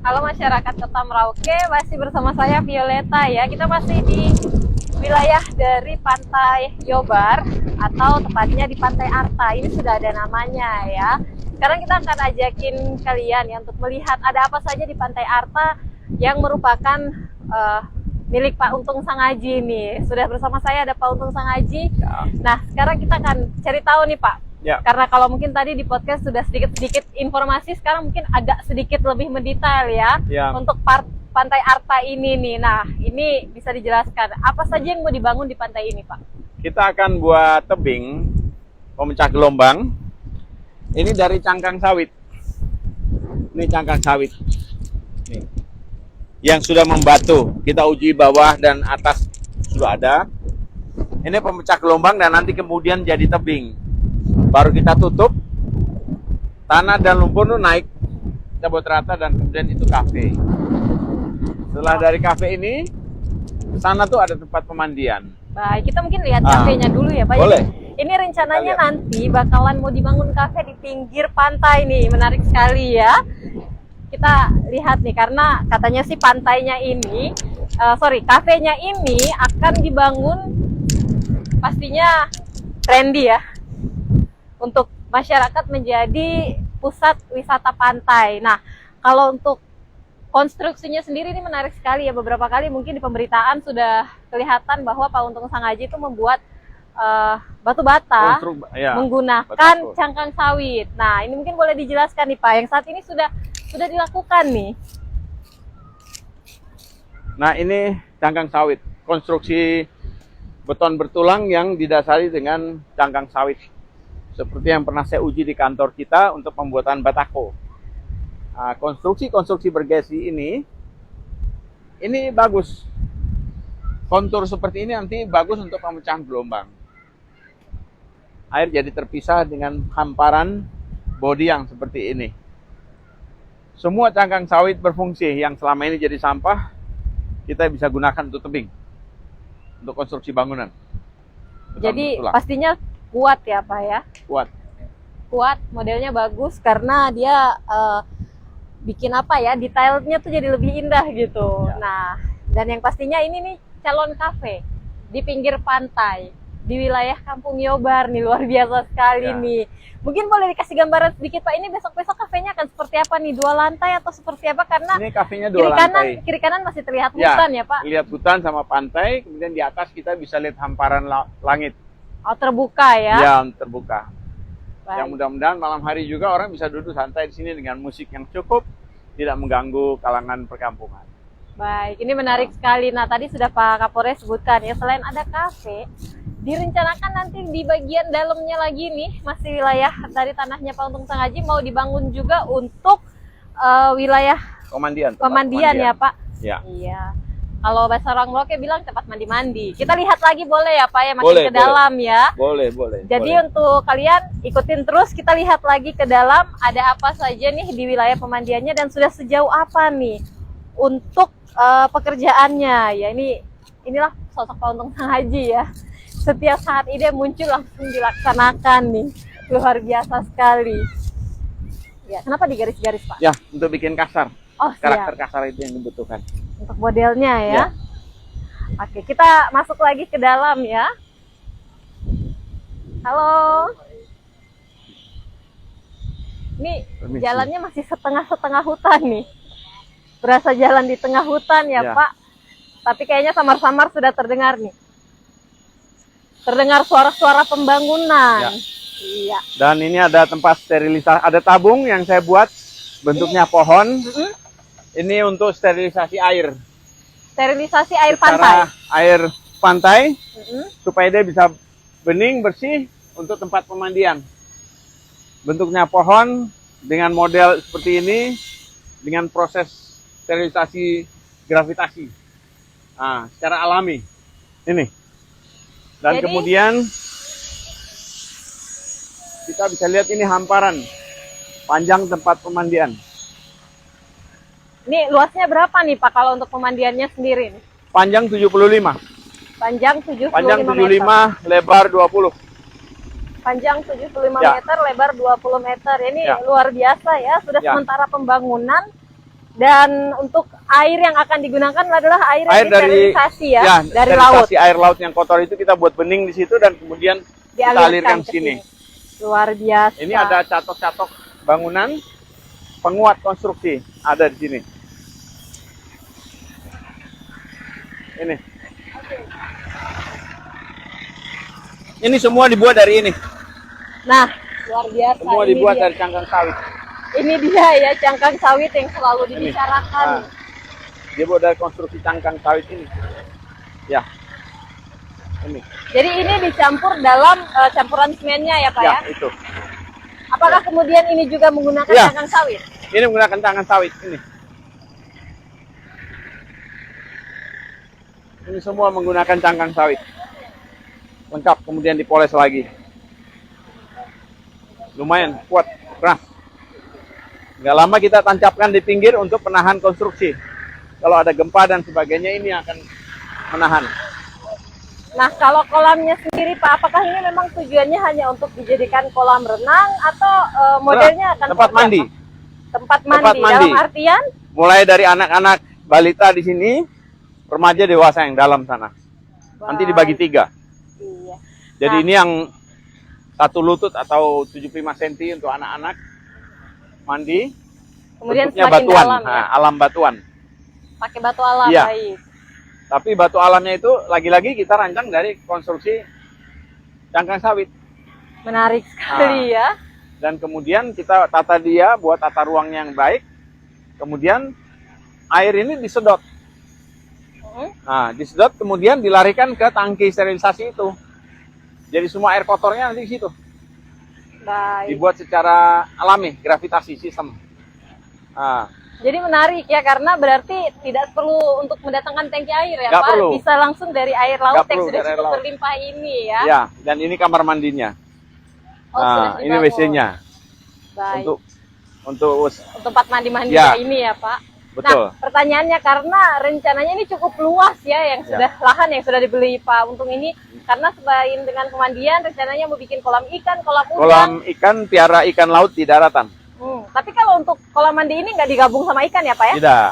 Halo masyarakat Kota Merauke, masih bersama saya Violeta ya. Kita masih di wilayah dari Pantai Yobar atau tepatnya di Pantai Arta. Ini sudah ada namanya ya. Sekarang kita akan ajakin kalian ya untuk melihat ada apa saja di Pantai Arta yang merupakan milik Pak Untung Sangaji nih. Sudah bersama saya ada Pak Untung Sangaji. Ya. Nah, sekarang kita akan cari tahu nih Pak. Ya. Karena kalau mungkin tadi di podcast sudah sedikit-sedikit informasi, sekarang mungkin agak sedikit lebih mendetail ya, untuk Pantai Arta ini nih. Nah, ini bisa dijelaskan apa saja yang mau dibangun di pantai ini, Pak? Kita akan buat tebing pemecah gelombang. Ini dari cangkang sawit. Ini cangkang sawit. Nih. Yang sudah membatu. Kita uji bawah dan atas sudah ada. Ini pemecah gelombang dan nanti kemudian jadi tebing. Baru kita tutup, tanah dan lumpur itu naik, kita buat rata dan kemudian itu kafe. Setelah dari kafe ini, ke sana tuh ada tempat pemandian. Baik, kita mungkin lihat kafenya dulu ya Pak. Boleh. Ini rencananya nanti bakalan mau dibangun kafe di pinggir pantai nih, menarik sekali ya. Kita lihat nih, karena katanya sih pantainya ini, kafenya ini akan dibangun pastinya trendy ya. Untuk masyarakat menjadi pusat wisata pantai. Nah, kalau untuk konstruksinya sendiri ini menarik sekali ya. Beberapa kali mungkin di pemberitaan sudah kelihatan bahwa Pak Untung Sangaji itu membuat batu bata menggunakan cangkang sawit. Nah, ini mungkin boleh dijelaskan nih Pak, yang saat ini sudah dilakukan nih. Nah, ini cangkang sawit, konstruksi beton bertulang yang didasari dengan cangkang sawit. Seperti yang pernah saya uji di kantor kita untuk pembuatan batako. Nah, konstruksi bergesi ini bagus. Kontur seperti ini nanti bagus untuk pemecahan gelombang. Air jadi terpisah dengan hamparan bodi yang seperti ini. Semua cangkang sawit berfungsi yang selama ini jadi sampah, kita bisa gunakan untuk tebing, untuk konstruksi bangunan. Jadi pastinya kuat ya Pak ya? Kuat, modelnya bagus karena dia bikin apa ya, detailnya tuh jadi lebih indah gitu. Ya. Nah, dan yang pastinya ini nih calon kafe di pinggir pantai di wilayah Kampung Yobar nih, luar biasa sekali nih. Mungkin boleh dikasih gambaran sedikit Pak, ini besok-besok kafenya akan seperti apa nih? 2 lantai atau seperti apa? Karena ini kafenya 2 lantai. Kiri kanan masih terlihat hutan ya Pak? Lihat hutan sama pantai, kemudian di atas kita bisa lihat hamparan langit. Oh, terbuka ya? Ya, terbuka. Baik. Yang mudah-mudahan malam hari juga orang bisa duduk santai di sini dengan musik yang cukup, tidak mengganggu kalangan perkampungan. Baik, ini menarik sekali. Nah, tadi sudah Pak Kapolres sebutkan ya, selain ada kafe, direncanakan nanti di bagian dalamnya lagi nih, masih wilayah dari tanahnya Pak Untung Sangaji, mau dibangun juga untuk wilayah pemandian ya Pak? Ya. Iya. Kalau bahasa orang Merauke bilang tempat mandi-mandi. Kita lihat lagi boleh ya Pak ya, makin ke dalam ya. Boleh. Jadi untuk kalian ikutin terus, kita lihat lagi ke dalam ada apa saja nih di wilayah pemandiannya dan sudah sejauh apa nih untuk pekerjaannya. Ya inilah sosok Pak Untung Sangaji ya. Setiap saat ide muncul langsung dilaksanakan nih. Luar biasa sekali. Ya, kenapa digaris-garis Pak? Ya, untuk bikin kasar. Oh, karakter kasar itu yang dibutuhkan. Untuk modelnya ya. Oke, kita masuk lagi ke dalam ya. Halo. Ini jalannya masih setengah-setengah hutan nih. Berasa jalan di tengah hutan ya Pak. Tapi kayaknya samar-samar sudah terdengar nih. Terdengar suara-suara pembangunan. Iya. Dan ini ada tempat sterilisasi, ada tabung yang saya buat bentuknya pohon. Ini untuk sterilisasi air. Sterilisasi air pantai. Air pantai supaya dia bisa bening, bersih untuk tempat pemandian. Bentuknya pohon dengan model seperti ini dengan proses sterilisasi gravitasi. Nah, secara alami. Ini. Dan kemudian kita bisa lihat ini hamparan panjang tempat pemandian. Ini luasnya berapa nih Pak kalau untuk pemandiannya sendiri nih? Panjang 75. Panjang 75 meter. Lebar 20. Panjang 75 meter, lebar 20 meter. Ini luar biasa ya. Sudah sementara pembangunan Dan untuk air yang akan digunakan adalah air yang disterilisasi ya, dari laut. Sterilisasi air laut yang kotor itu kita buat bening di situ dan kemudian kita alirkan ke sini. Luar biasa. Ini ada catok-catok bangunan penguat konstruksi ada di sini. Ini. Ini semua dibuat dari ini. Nah, luar biasa. Semua dibuat dari cangkang sawit. Ini dia ya, cangkang sawit yang selalu dibicarakan. Dia buat dari konstruksi cangkang sawit ini. Ya. Ini. Jadi ini dicampur dalam campuran semennya ya Pak ya? Ya, itu. Apakah kemudian ini juga menggunakan cangkang sawit? Ini menggunakan cangkang sawit ini. Ini semua menggunakan cangkang sawit. Lengkap, kemudian dipoles lagi. Lumayan kuat, keras. Nggak lama kita tancapkan di pinggir untuk penahan konstruksi. Kalau ada gempa dan sebagainya ini akan menahan. Nah, kalau kolamnya sendiri Pak, apakah ini memang tujuannya hanya untuk dijadikan kolam renang atau modelnya akan tempat mandi? Tempat mandi. Dalam artian? Mulai dari anak-anak balita di sini, remaja dewasa yang dalam sana. Nanti dibagi 3. Iya. Jadi ini yang 1 lutut atau 75 cm untuk anak-anak mandi. Kemudian bentuknya semakin batuan, dalam ya? Alam batuan. Pakai batu alam, Iya. baik. Tapi batu alamnya itu lagi-lagi kita rancang dari konstruksi cangkang sawit. Menarik sekali ya. Dan kemudian kita tata dia buat tata ruangnya yang baik. Kemudian air ini disedot. Nah, disedot kemudian dilarikan ke tangki sterilisasi itu. Jadi semua air kotornya nanti di situ. Baik. Dibuat secara alami, gravitasi sistem. Nah, jadi menarik ya, karena berarti tidak perlu untuk mendatangkan tangki air ya Nggak Pak. perlu. Bisa langsung dari air laut Nggak yang perlu sudah dari air cukup laut. berlimpah ini ya. ya, dan ini kamar mandinya. Oh, sudah Nah, ini dibangun. WC-nya. Baik. Untuk tempat mandi-mandi Ya. ini ya Pak. betul. Nah, pertanyaannya karena rencananya ini cukup luas ya, yang sudah lahan yang sudah dibeli Pak Untung ini. Karena selain dengan pemandian, rencananya mau bikin kolam ikan, kolam udang. Kolam ikan, piara ikan laut di daratan. Tapi kalau untuk kolam mandi ini nggak digabung sama ikan ya Pak ya? Tidak.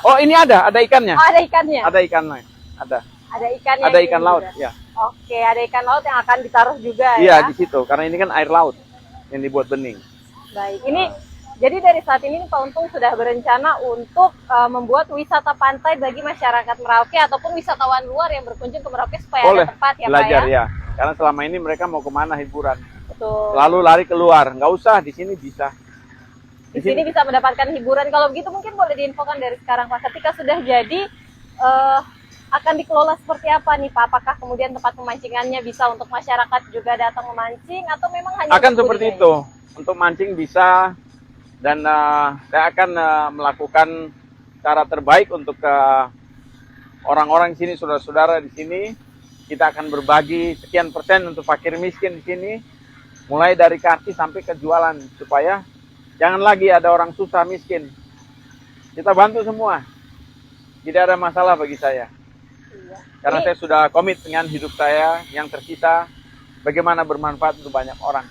Oh, ini ada ikannya. Oh, ada ikannya. Ada ikannya. Ada. Ada ikannya. Ada ini ikan laut, juga. ya. Oke, ada ikan laut yang akan ditaruh juga Iya, ya. di situ. Karena ini kan air laut yang dibuat bening. Baik. Ini jadi dari saat ini Pak Untung sudah berencana untuk membuat wisata pantai bagi masyarakat Merauke ataupun wisatawan luar yang berkunjung ke Merauke supaya Boleh ada tempat ya belajar Pak ya. ya. Karena selama ini mereka mau kemana hiburan. Betul. Lalu lari keluar. Nggak usah, di sini bisa. Di sini bisa mendapatkan hiburan. Kalau begitu mungkin boleh diinfokan dari sekarang Pak. Ketika sudah jadi akan dikelola seperti apa nih Pak? Apakah kemudian tempat pemancingannya bisa untuk masyarakat juga datang memancing atau memang hanya Akan untuk seperti budidaya? itu. Untuk mancing bisa, dan saya akan melakukan cara terbaik untuk orang-orang di sini, saudara-saudara di sini. Kita akan berbagi sekian persen untuk fakir miskin di sini, mulai dari kaki sampai ke jualan, supaya jangan lagi ada orang susah miskin. Kita bantu semua. Tidak ada masalah bagi saya. Iya. Karena saya sudah komit dengan hidup saya yang tersisa, bagaimana bermanfaat untuk banyak orang.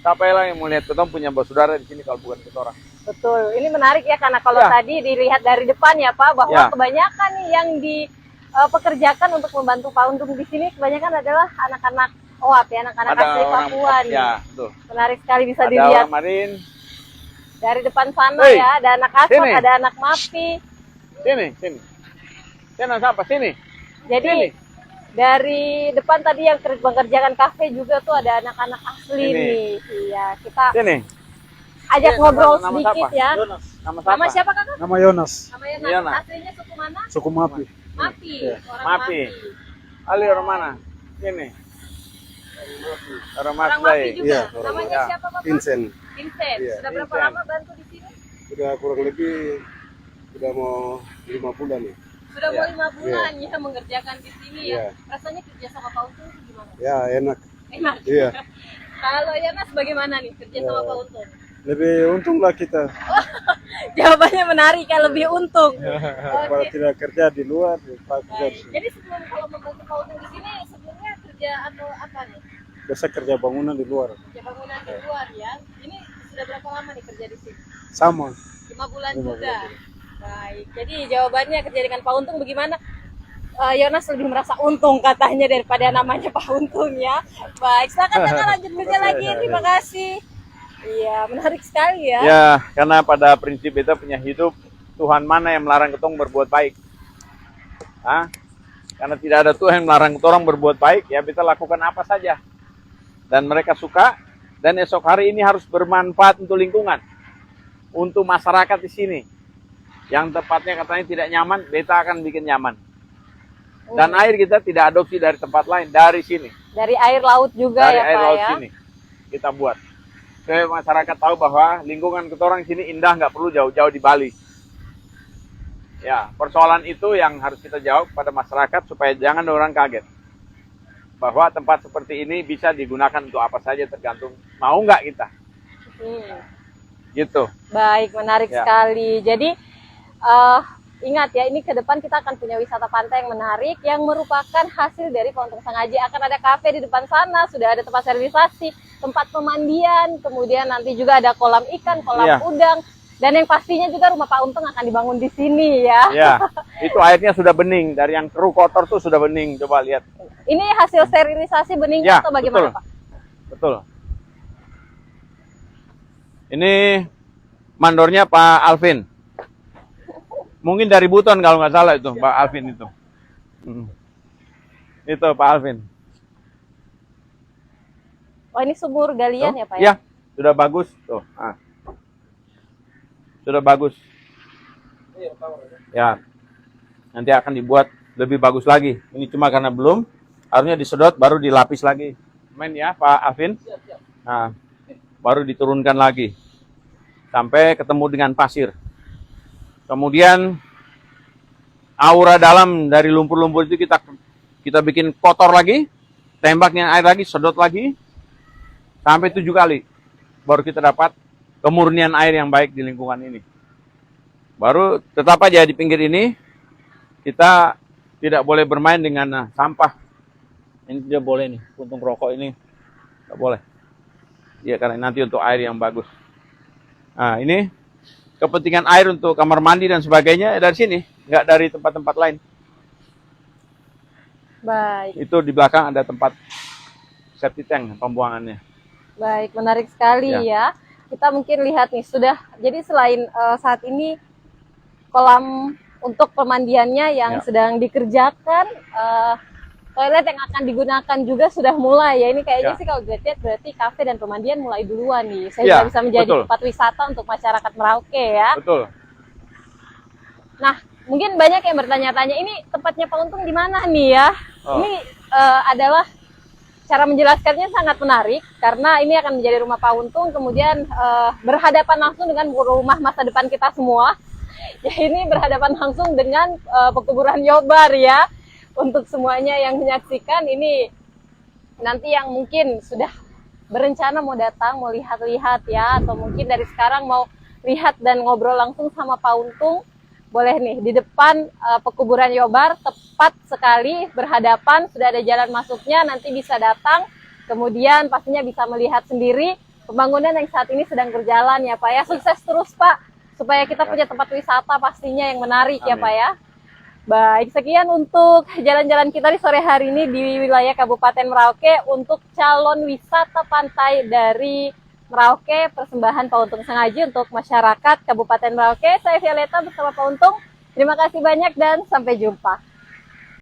Siapa yang mau lihat kita punya saudara di sini kalau bukan kita orang. Betul. Ini menarik ya, karena kalau Ya. tadi dilihat dari depan ya Pak, bahwa Ya. kebanyakan nih yang dipekerjakan untuk membantu Pak Untung di sini kebanyakan adalah anak-anak OAP ya, anak-anak asli Papua nih. Ya, betul. Menarik sekali bisa Ada dilihat orang Marin. dari depan sana Hei, ya, ada anak aswad, sini. ada anak MAPI. Sini. Sini siapa? Sini. Jadi Sini. dari depan tadi yang mengerjakan kafe juga tuh ada anak-anak asli Sini. nih. Iya, kita Sini. ajak Sini, ngobrol nama sedikit siapa? ya. Nama Nama siapa? siapa Kakak? Nama Yonas, Nama Yonas. Yonas. Aslinya suku mana? suku Mapi. MAPI. Iya. Orang MAPI. Ali orang mana? Sini. Orang Orang MAPI Masdai. juga. Iya, Namanya ya. siapa Bapak? Vincent, Vincent. Iya. Sudah berapa Vincent. lama bantu di sini? sudah kurang lebih sudah mau 5 bulan nih. Sudah Iya. mau 5 bulan ya mengerjakan di sini ya. Iya. Rasanya kerja sama Pak Untung itu gimana? Ya enak, Enak. iya. Kalau Yonas bagaimana nih kerja sama Ya. Pak Untung? Lebih untung lah kita Jawabannya menarik ya, lebih untung. kalau Oke. tidak kerja di luar. Pak kerja Baik. di sini. Jadi sebelum kalau membantu Pak Untung di sini sebelumnya kerja atau apa nih? Biasa kerja bangunan di luar. Kerja bangunan di luar ya. Ini sudah berapa lama nih kerja di sini? Sama. 5 bulan 5 juga. bulan. Baik, jadi jawabannya kerja dengan Pak Untung bagaimana? Yonas lebih merasa untung katanya daripada namanya Pak Untung ya. Baik, silakan kakak lanjut kerja lagi. Terima kasih. Iya, menarik sekali ya. Ya, karena pada prinsip kita punya hidup, Tuhan mana yang melarang ketong berbuat baik? Hah? Karena tidak ada Tuhan yang melarang orang berbuat baik, ya kita lakukan apa saja. Dan mereka suka, dan esok hari ini harus bermanfaat untuk lingkungan. Untuk masyarakat di sini. Yang tepatnya katanya tidak nyaman, beta akan bikin nyaman. Dan air kita tidak adopsi dari tempat lain, dari sini. Dari air laut juga Dari ya air Pak laut ya. sini kita buat. Supaya masyarakat tahu bahwa lingkungan ketorang sini indah, nggak perlu jauh-jauh di Bali. Ya, persoalan itu yang harus kita jawab pada masyarakat supaya jangan orang kaget. Bahwa tempat seperti ini bisa digunakan untuk apa saja tergantung mau nggak kita. Gitu. Baik, menarik Ya. sekali. Jadi ingat ya, ini ke depan kita akan punya wisata pantai yang menarik yang merupakan hasil dari Pak Untung Sangaji. Akan ada kafe di depan sana, sudah ada tempat sterilisasi, tempat pemandian, kemudian nanti juga ada kolam ikan, kolam Iya. udang, dan yang pastinya juga rumah Pak Untung akan dibangun di sini ya. Ya, itu airnya sudah bening. Dari yang keruh kotor tuh sudah bening. Coba lihat. Ini hasil sterilisasi beningnya Ya, atau bagaimana betul. Pak? Betul. Ini mandornya Pak Alvin. Mungkin dari Buton kalau nggak salah itu, Pak Alvin itu. Itu Pak Alvin. Oh, ini sumur galian Tuh, ya Pak ya? ya, sudah bagus. Tuh. Ah. Sudah bagus. Ya, nanti akan dibuat lebih bagus lagi. Ini cuma karena belum, harusnya disedot baru dilapis lagi. Main ya Pak Alvin. Nah, baru diturunkan lagi sampai ketemu dengan pasir. Kemudian aura dalam dari lumpur-lumpur itu kita bikin kotor lagi, tembaknya air lagi, sedot lagi sampai 7 kali. Baru kita dapat kemurnian air yang baik di lingkungan ini. Baru tetap aja di pinggir ini kita tidak boleh bermain dengan sampah. Ini tidak boleh nih, puntung rokok ini tidak boleh. Ya karena nanti untuk air yang bagus. Nah ini kepentingan air untuk kamar mandi dan sebagainya dari sini, nggak dari tempat-tempat lain. Baik. Itu di belakang ada tempat septic tank pembuangannya. Baik, menarik sekali ya. Kita mungkin lihat nih sudah. Jadi selain saat ini kolam untuk pemandiannya yang sedang dikerjakan, toilet yang akan digunakan juga sudah mulai ya. Ini kayaknya sih kalau dilihat berarti kafe dan pemandian mulai duluan nih. Sehingga bisa menjadi tempat wisata untuk masyarakat Merauke ya. Betul. Nah, mungkin banyak yang bertanya-tanya ini tempatnya Pak Untung di mana nih ya? Ini adalah cara menjelaskannya sangat menarik karena ini akan menjadi rumah Pak Untung, kemudian berhadapan langsung dengan rumah masa depan kita semua. Ya ini berhadapan langsung dengan pekuburan Yobar ya. Untuk semuanya yang menyaksikan ini nanti yang mungkin sudah berencana mau datang, mau lihat-lihat ya, atau mungkin dari sekarang mau lihat dan ngobrol langsung sama Pak Untung, boleh nih di depan pekuburan Yobar, tepat sekali berhadapan, sudah ada jalan masuknya, nanti bisa datang, kemudian pastinya bisa melihat sendiri pembangunan yang saat ini sedang berjalan ya Pak ya. Sukses terus Pak, supaya kita punya tempat wisata pastinya yang menarik. Amin. Ya Pak ya. Baik, sekian untuk jalan-jalan kita di sore hari ini di wilayah Kabupaten Merauke untuk calon wisata pantai dari Merauke, persembahan Pak Untung Sangaji untuk masyarakat Kabupaten Merauke. Saya Violeta bersama Pak Untung. Terima kasih banyak dan sampai jumpa.